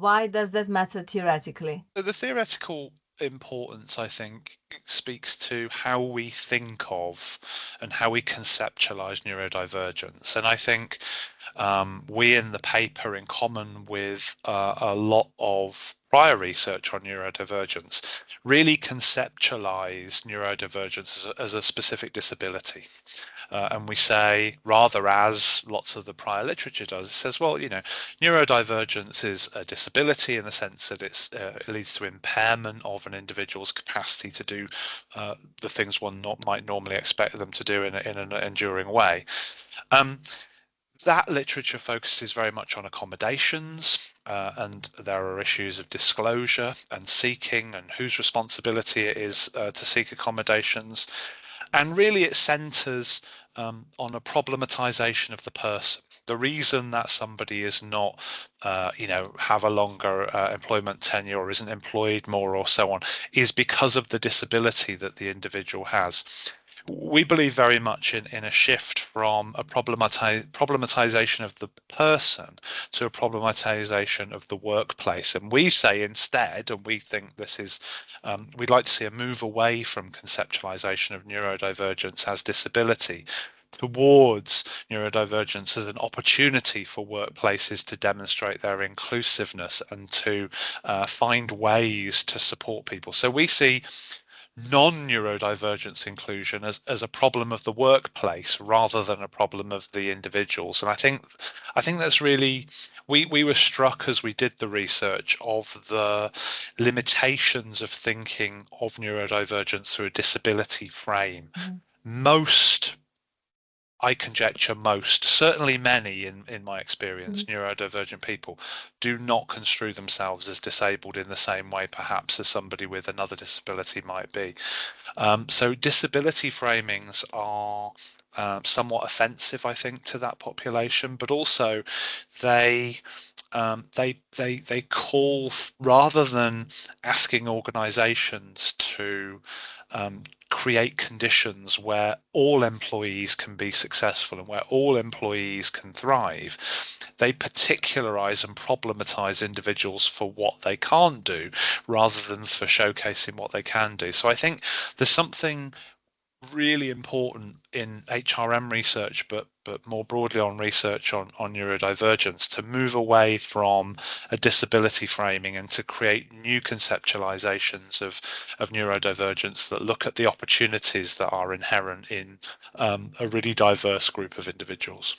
Why does that matter theoretically? The theoretical importance, I think, speaks to how we think of and how we conceptualize neurodivergence. And I think we in the paper, in common with a lot of prior research on neurodivergence, really conceptualize neurodivergence as a specific disability. And we say, rather, as lots of the prior literature does, it says, well, neurodivergence is a disability in the sense that it leads to impairment of an individual's capacity to do the things one might normally expect them to do in an enduring way. That literature focuses very much on accommodations, and there are issues of disclosure and seeking and whose responsibility it is to seek accommodations. And really it centres on a problematization of the person. The reason that somebody is not, have a longer employment tenure or isn't employed more or so on is because of the disability that the individual has. We believe very much in a shift from a problematization of the person to a problematization of the workplace. And we say instead, and we think this is, we'd like to see a move away from conceptualization of neurodivergence as disability towards neurodivergence as an opportunity for workplaces to demonstrate their inclusiveness and to find ways to support people. So we see non-neurodivergence inclusion as a problem of the workplace rather than a problem of the individuals. And I think that's really, we were struck as we did the research of the limitations of thinking of neurodivergence through a disability frame. Mm-hmm. I conjecture certainly many in my experience, neurodivergent people do not construe themselves as disabled in the same way perhaps as somebody with another disability might be. So disability framings are somewhat offensive, I think, to that population, but also they call, rather than asking organizations to create conditions where all employees can be successful and where all employees can thrive, they particularize and problematize individuals for what they can't do rather than for showcasing what they can do. So I think there's something really important in HRM research, but more broadly on research on neurodivergence, to move away from a disability framing and to create new conceptualizations of neurodivergence that look at the opportunities that are inherent in a really diverse group of individuals.